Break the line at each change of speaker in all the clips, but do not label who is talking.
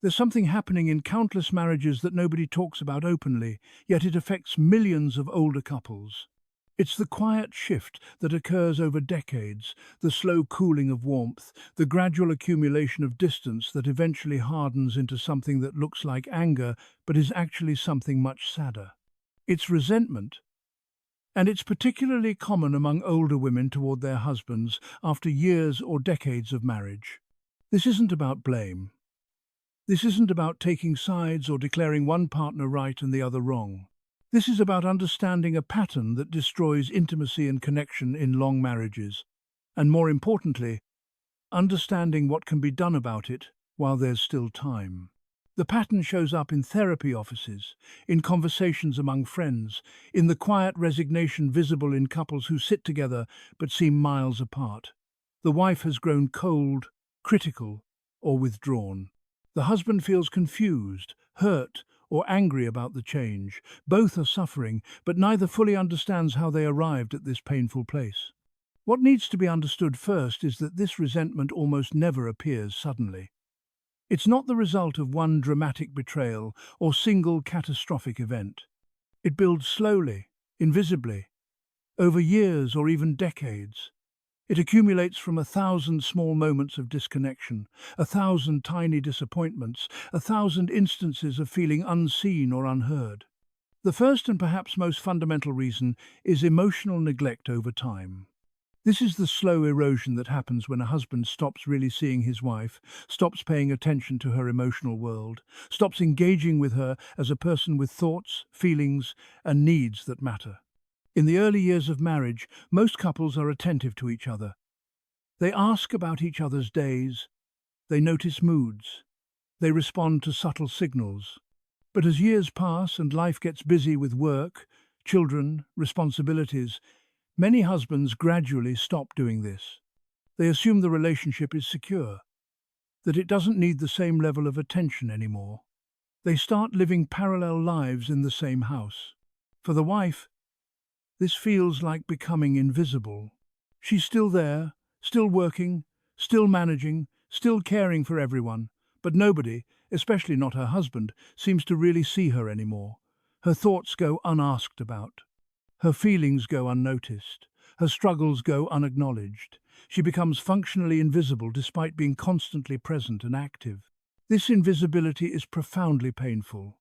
There's something happening in countless marriages that nobody talks about openly, yet it affects millions of older couples. It's the quiet shift that occurs over decades, the slow cooling of warmth, the gradual accumulation of distance that eventually hardens into something that looks like anger but is actually something much sadder. It's resentment, and it's particularly common among older women toward their husbands after years or decades of marriage. This isn't about blame. This isn't about taking sides or declaring one partner right and the other wrong. This is about understanding a pattern that destroys intimacy and connection in long marriages, and more importantly, understanding what can be done about it while there's still time. The pattern shows up in therapy offices, in conversations among friends, in the quiet resignation visible in couples who sit together but seem miles apart. The wife has grown cold, critical, or withdrawn. The husband feels confused, hurt, or angry about the change. Both are suffering, but neither fully understands how they arrived at this painful place. What needs to be understood first is that this resentment almost never appears suddenly. It's not the result of one dramatic betrayal or single catastrophic event. It builds slowly, invisibly, over years or even decades. It accumulates from 1,000 small moments of disconnection, 1,000 tiny disappointments, 1,000 instances of feeling unseen or unheard. The first and perhaps most fundamental reason is emotional neglect over time. This is the slow erosion that happens when a husband stops really seeing his wife, stops paying attention to her emotional world, stops engaging with her as a person with thoughts, feelings, and needs that matter. In the early years of marriage, most couples are attentive to each other. They ask about each other's days, they notice moods, they respond to subtle signals. But as years pass and life gets busy with work, children, responsibilities, many husbands gradually stop doing this. They assume the relationship is secure, that it doesn't need the same level of attention anymore. They start living parallel lives in the same house. For the wife, this feels like becoming invisible. She's still there, still working, still managing, still caring for everyone, but nobody, especially not her husband, seems to really see her anymore. Her thoughts go unasked about. Her feelings go unnoticed. Her struggles go unacknowledged. She becomes functionally invisible despite being constantly present and active. This invisibility is profoundly painful.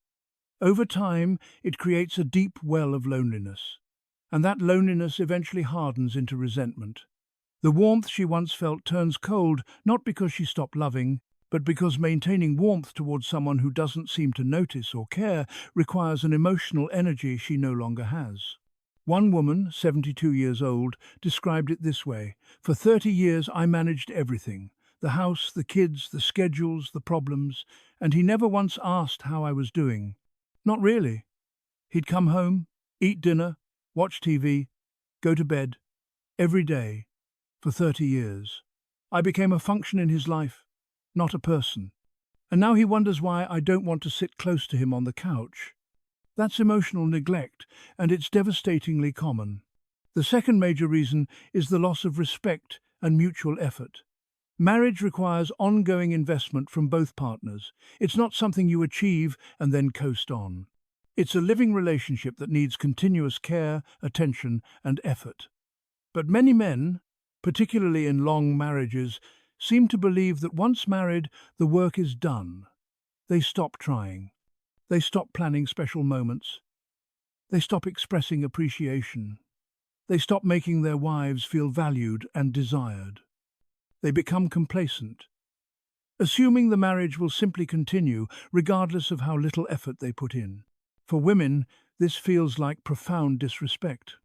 Over time, it creates a deep well of loneliness, and that loneliness eventually hardens into resentment. The warmth she once felt turns cold, not because she stopped loving, but because maintaining warmth towards someone who doesn't seem to notice or care requires an emotional energy she no longer has. One woman, 72 years old, described it this way: "For 30 years I managed everything, the house, the kids, the schedules, the problems, and he never once asked how I was doing. Not really. He'd come home, eat dinner, watch TV, go to bed, every day, for 30 years. I became a function in his life, not a person. And now he wonders why I don't want to sit close to him on the couch." That's emotional neglect, and it's devastatingly common. The second major reason is the loss of respect and mutual effort. Marriage requires ongoing investment from both partners. It's not something you achieve and then coast on. It's a living relationship that needs continuous care, attention, and effort. But many men, particularly in long marriages, seem to believe that once married, the work is done. They stop trying. They stop planning special moments. They stop expressing appreciation. They stop making their wives feel valued and desired. They become complacent, assuming the marriage will simply continue regardless of how little effort they put in. For women, this feels like profound disrespect.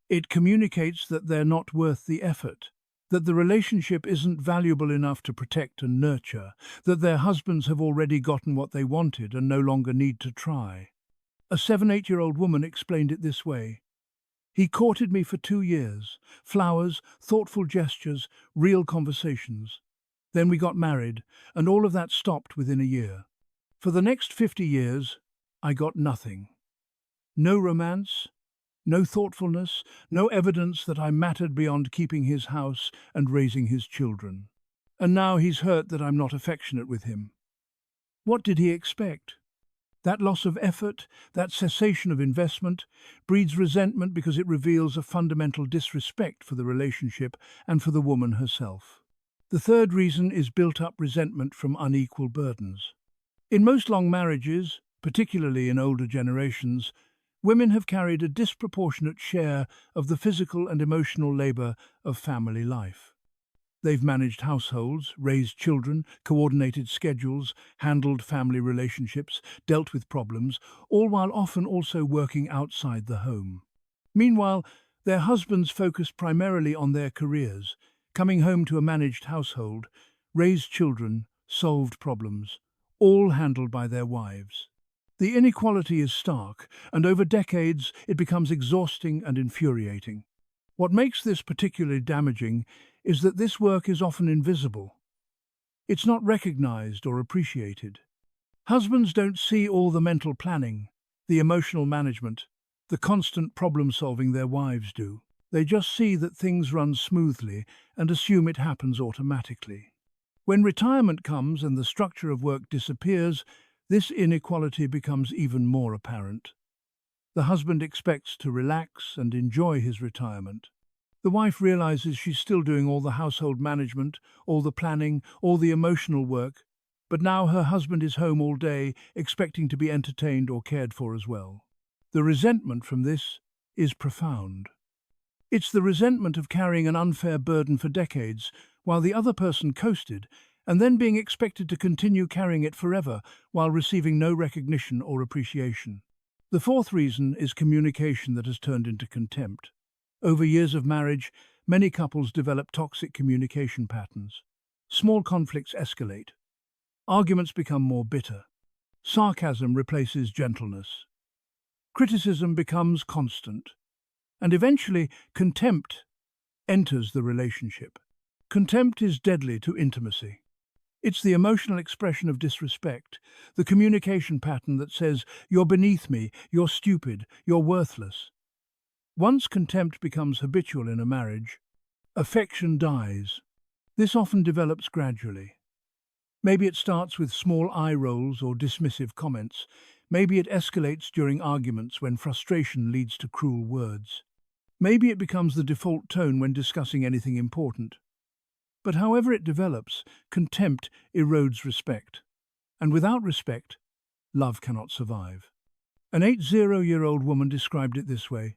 It communicates that they're not worth the effort, that the relationship isn't valuable enough to protect and nurture, that their husbands have already gotten what they wanted and no longer need to try. A 7-8-year-old woman explained it this way: "He courted me for 2 years, flowers, thoughtful gestures, real conversations. Then we got married, and all of that stopped within a year. For the next 50 years, I got nothing. No romance, no thoughtfulness, no evidence that I mattered beyond keeping his house and raising his children. And now he's hurt that I'm not affectionate with him. What did he expect? That loss of effort, that cessation of investment, breeds resentment because it reveals a fundamental disrespect for the relationship and for the woman herself. The third reason is built-up resentment from unequal burdens. In most long marriages, particularly in older generations, women have carried a disproportionate share of the physical and emotional labor of family life. They've managed households, raised children, coordinated schedules, handled family relationships, dealt with problems, all while often also working outside the home. Meanwhile, their husbands focused primarily on their careers, coming home to a managed household, raised children, solved problems, all handled by their wives. The inequality is stark, and over decades it becomes exhausting and infuriating. What makes this particularly damaging is that this work is often invisible. It's not recognized or appreciated. Husbands don't see all the mental planning, the emotional management, the constant problem-solving their wives do. They just see that things run smoothly and assume it happens automatically. When retirement comes and the structure of work disappears, this inequality becomes even more apparent. The husband expects to relax and enjoy his retirement. The wife realizes she's still doing all the household management, all the planning, all the emotional work, but now her husband is home all day, expecting to be entertained or cared for as well. The resentment from this is profound. It's the resentment of carrying an unfair burden for decades, while the other person coasted, and then being expected to continue carrying it forever while receiving no recognition or appreciation. The fourth reason is communication that has turned into contempt. Over years of marriage, many couples develop toxic communication patterns. Small conflicts escalate. Arguments become more bitter. Sarcasm replaces gentleness. Criticism becomes constant. And eventually, contempt enters the relationship. Contempt is deadly to intimacy. It's the emotional expression of disrespect, the communication pattern that says, "You're beneath me, you're stupid, you're worthless." Once contempt becomes habitual in a marriage, affection dies. This often develops gradually. Maybe it starts with small eye rolls or dismissive comments. Maybe it escalates during arguments when frustration leads to cruel words. Maybe it becomes the default tone when discussing anything important. But however it develops, contempt erodes respect. And without respect, love cannot survive. An 80-year-old woman described it this way: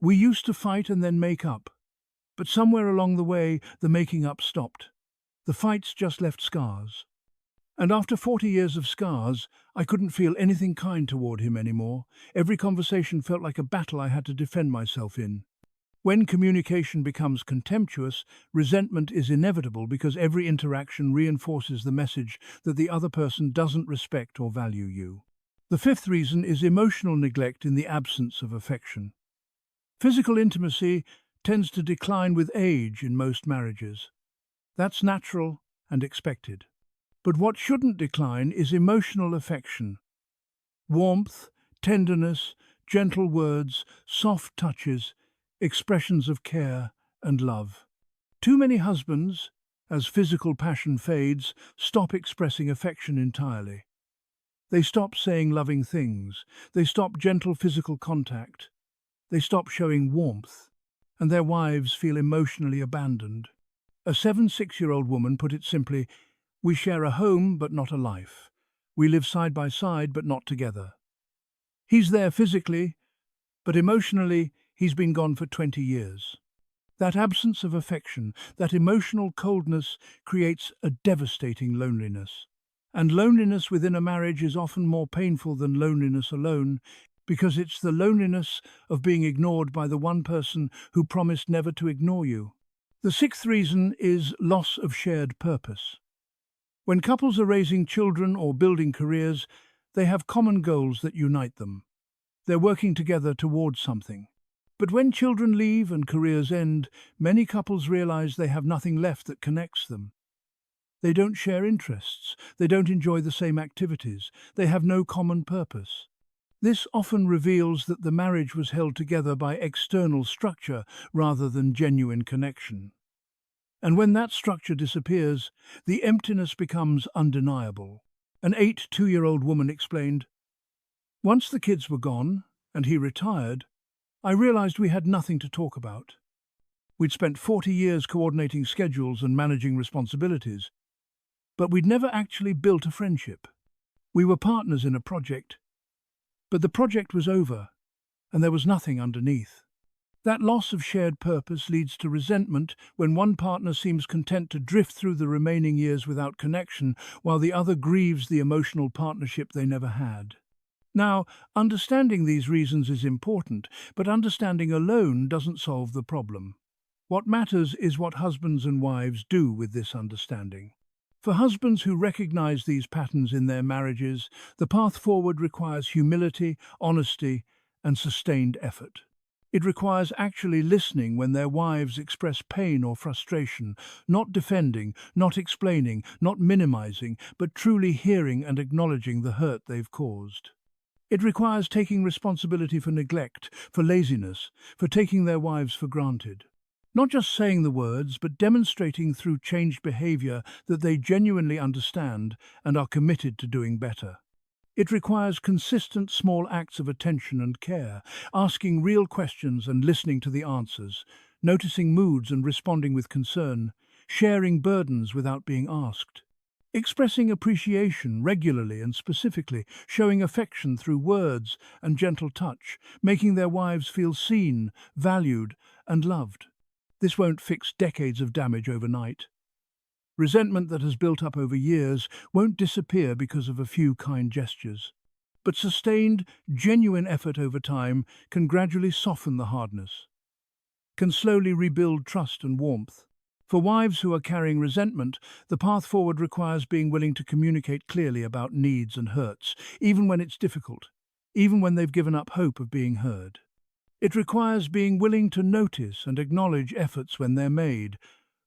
"We used to fight and then make up. But somewhere along the way, the making up stopped. The fights just left scars. And after 40 years of scars, I couldn't feel anything kind toward him anymore. Every conversation felt like a battle I had to defend myself in." When communication becomes contemptuous, resentment is inevitable because every interaction reinforces the message that the other person doesn't respect or value you. The fifth reason is emotional neglect in the absence of affection. Physical intimacy tends to decline with age in most marriages. That's natural and expected. But what shouldn't decline is emotional affection. Warmth, tenderness, gentle words, soft touches, expressions of care and love. Too many husbands, as physical passion fades, stop expressing affection entirely. They stop saying loving things. They stop gentle physical contact. They stop showing warmth, and their wives feel emotionally abandoned. A 76-year-old woman put it simply, "We share a home but not a life. We live side by side but not together. He's there physically, but emotionally he's been gone for 20 years." That absence of affection, that emotional coldness creates a devastating loneliness. And loneliness within a marriage is often more painful than loneliness alone, because it's the loneliness of being ignored by the one person who promised never to ignore you. The sixth reason is loss of shared purpose. When couples are raising children or building careers, they have common goals that unite them. They're working together towards something. But when children leave and careers end, many couples realize they have nothing left that connects them. They don't share interests, they don't enjoy the same activities, they have no common purpose. This often reveals that the marriage was held together by external structure rather than genuine connection. And when that structure disappears, the emptiness becomes undeniable. An 82-year-old woman explained, "Once the kids were gone and he retired, I realized we had nothing to talk about. We'd spent 40 years coordinating schedules and managing responsibilities, but we'd never actually built a friendship. We were partners in a project, but the project was over and there was nothing underneath. That loss of shared purpose leads to resentment when one partner seems content to drift through the remaining years without connection, while the other grieves the emotional partnership they never had. Now, understanding these reasons is important, but understanding alone doesn't solve the problem. What matters is what husbands and wives do with this understanding. For husbands who recognize these patterns in their marriages, the path forward requires humility, honesty, and sustained effort. It requires actually listening when their wives express pain or frustration, not defending, not explaining, not minimizing, but truly hearing and acknowledging the hurt they've caused. It requires taking responsibility for neglect, for laziness, for taking their wives for granted. Not just saying the words, but demonstrating through changed behavior that they genuinely understand and are committed to doing better. It requires consistent small acts of attention and care, asking real questions and listening to the answers, noticing moods and responding with concern, sharing burdens without being asked, expressing appreciation regularly and specifically, showing affection through words and gentle touch, making their wives feel seen, valued, and loved. This won't fix decades of damage overnight. Resentment that has built up over years won't disappear because of a few kind gestures. But sustained, genuine effort over time can gradually soften the hardness, can slowly rebuild trust and warmth. For wives who are carrying resentment, the path forward requires being willing to communicate clearly about needs and hurts, even when it's difficult, even when they've given up hope of being heard. It requires being willing to notice and acknowledge efforts when they're made,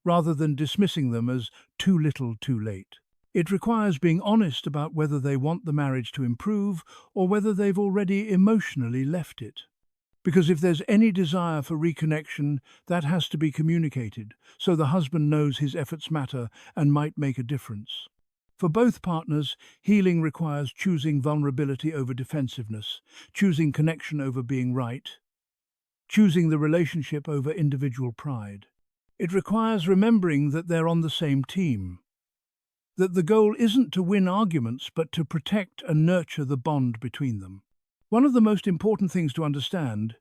rather than dismissing them as too little too late. It requires being honest about whether they want the marriage to improve or whether they've already emotionally left it. Because if there's any desire for reconnection, that has to be communicated, so the husband knows his efforts matter and might make a difference. For both partners, healing requires choosing vulnerability over defensiveness, choosing connection over being right, choosing the relationship over individual pride. It requires remembering that they're on the same team, that the goal isn't to win arguments but to protect and nurture the bond between them. One of the most important things to understand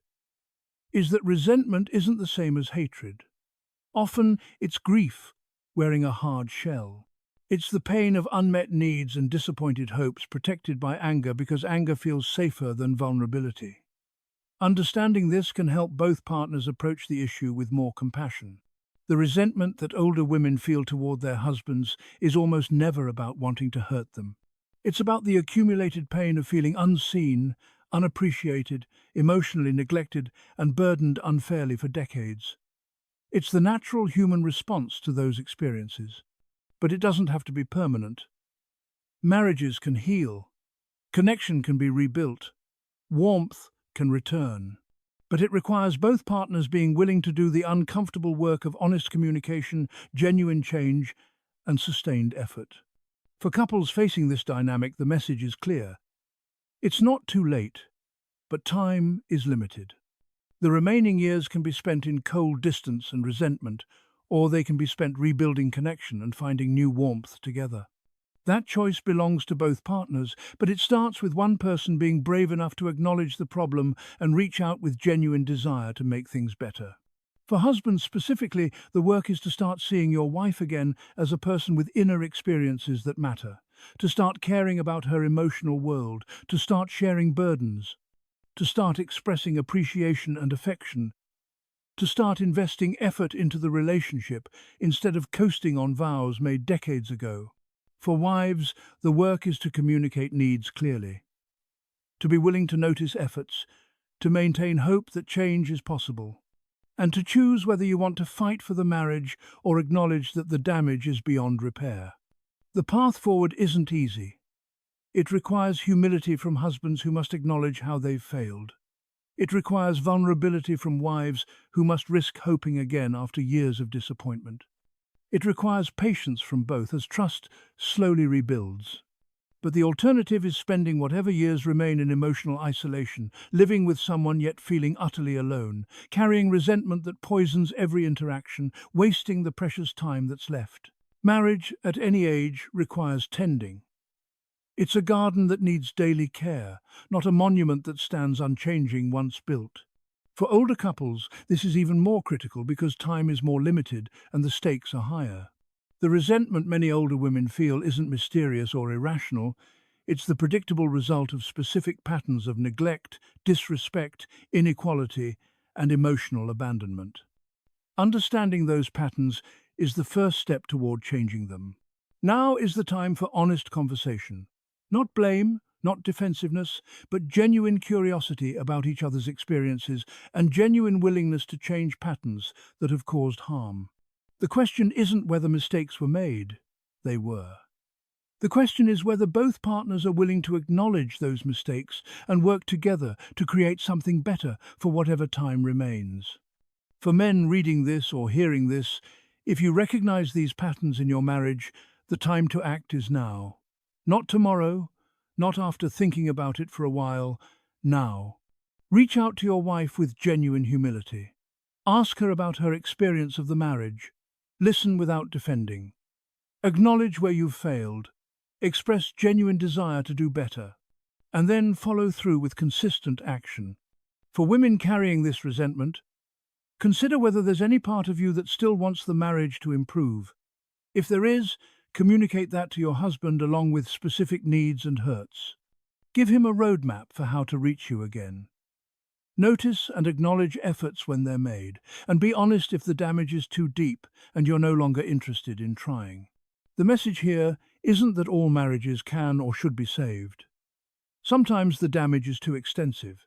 is that resentment isn't the same as hatred. Often it's grief wearing a hard shell. It's the pain of unmet needs and disappointed hopes protected by anger because anger feels safer than vulnerability. Understanding this can help both partners approach the issue with more compassion. The resentment that older women feel toward their husbands is almost never about wanting to hurt them. It's about the accumulated pain of feeling unseen, unappreciated, emotionally neglected, and burdened unfairly for decades. It's the natural human response to those experiences. But it doesn't have to be permanent. Marriages can heal. Connection can be rebuilt. Warmth can return. But it requires both partners being willing to do the uncomfortable work of honest communication, genuine change, and sustained effort. For couples facing this dynamic, the message is clear. It's not too late, but time is limited. The remaining years can be spent in cold distance and resentment, or they can be spent rebuilding connection and finding new warmth together. That choice belongs to both partners, but it starts with one person being brave enough to acknowledge the problem and reach out with genuine desire to make things better. For husbands specifically, the work is to start seeing your wife again as a person with inner experiences that matter, to start caring about her emotional world, to start sharing burdens, to start expressing appreciation and affection, to start investing effort into the relationship instead of coasting on vows made decades ago. For wives, the work is to communicate needs clearly, to be willing to notice efforts, to maintain hope that change is possible, and to choose whether you want to fight for the marriage or acknowledge that the damage is beyond repair. The path forward isn't easy. It requires humility from husbands who must acknowledge how they've failed. It requires vulnerability from wives who must risk hoping again after years of disappointment. It requires patience from both as trust slowly rebuilds. But the alternative is spending whatever years remain in emotional isolation, living with someone yet feeling utterly alone, carrying resentment that poisons every interaction, wasting the precious time that's left. Marriage, at any age, requires tending. It's a garden that needs daily care, not a monument that stands unchanging once built. For older couples, this is even more critical because time is more limited and the stakes are higher. The resentment many older women feel isn't mysterious or irrational. It's the predictable result of specific patterns of neglect, disrespect, inequality, and emotional abandonment. Understanding those patterns is the first step toward changing them. Now is the time for honest conversation. Not blame, not defensiveness, but genuine curiosity about each other's experiences and genuine willingness to change patterns that have caused harm. The question isn't whether mistakes were made. They were. The question is whether both partners are willing to acknowledge those mistakes and work together to create something better for whatever time remains. For men reading this or hearing this, if you recognize these patterns in your marriage, the time to act is now. Not tomorrow, not after thinking about it for a while, now. Reach out to your wife with genuine humility. Ask her about her experience of the marriage. Listen without defending. Acknowledge where you've failed. Express genuine desire to do better. And then follow through with consistent action. For women carrying this resentment, consider whether there's any part of you that still wants the marriage to improve. If there is, communicate that to your husband along with specific needs and hurts. Give him a roadmap for how to reach you again. Notice and acknowledge efforts when they're made, and be honest if the damage is too deep and you're no longer interested in trying. The message here isn't that all marriages can or should be saved. Sometimes the damage is too extensive.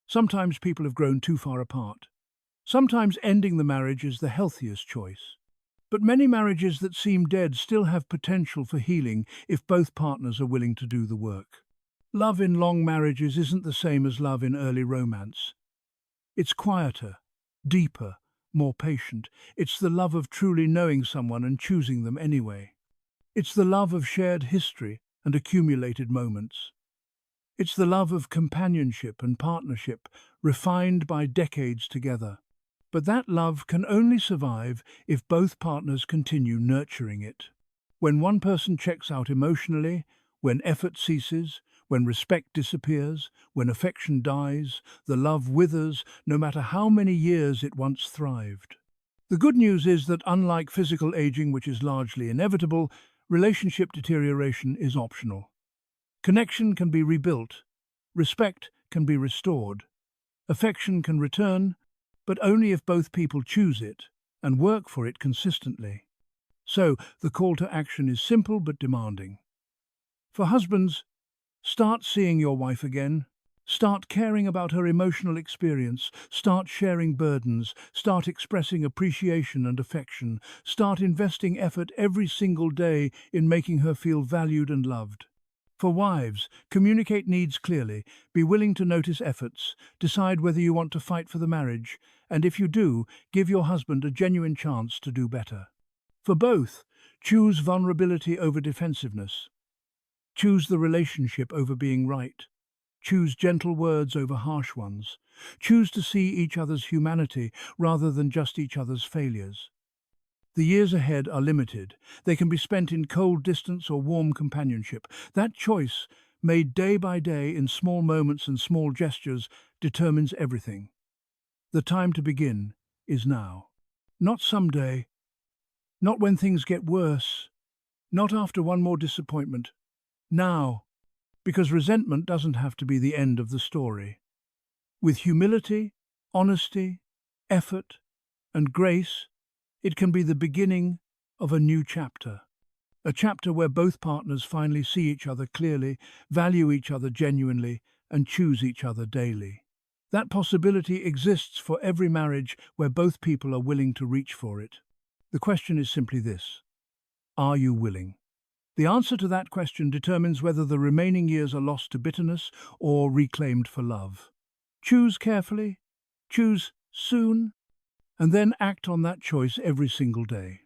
Sometimes people have grown too far apart. Sometimes ending the marriage is the healthiest choice. But many marriages that seem dead still have potential for healing if both partners are willing to do the work. Love in long marriages isn't the same as love in early romance. It's quieter, deeper, more patient. It's the love of truly knowing someone and choosing them anyway. It's the love of shared history and accumulated moments. It's the love of companionship and partnership, refined by decades together. But that love can only survive if both partners continue nurturing it. When one person checks out emotionally, when effort ceases, when respect disappears, when affection dies, the love withers no matter how many years it once thrived. The good news is that unlike physical aging, which is largely inevitable, relationship deterioration is optional. Connection can be rebuilt, respect can be restored, affection can return, but only if both people choose it and work for it consistently. So, the call to action is simple but demanding. For husbands, start seeing your wife again. Start caring about her emotional experience. Start sharing burdens. Start expressing appreciation and affection. Start investing effort every single day in making her feel valued and loved. For wives, communicate needs clearly, be willing to notice efforts, decide whether you want to fight for the marriage, and if you do, give your husband a genuine chance to do better. For both, choose vulnerability over defensiveness. Choose the relationship over being right. Choose gentle words over harsh ones. Choose to see each other's humanity rather than just each other's failures. The years ahead are limited. They can be spent in cold distance or warm companionship. That choice, made day by day in small moments and small gestures, determines everything. The time to begin is now. Not someday, not when things get worse, not after one more disappointment. Now, because resentment doesn't have to be the end of the story. With humility, honesty, effort, and grace, it can be the beginning of a new chapter. A chapter where both partners finally see each other clearly, value each other genuinely, and choose each other daily. That possibility exists for every marriage where both people are willing to reach for it. The question is simply this: are you willing? The answer to that question determines whether the remaining years are lost to bitterness or reclaimed for love. Choose carefully, choose soon, and then act on that choice every single day.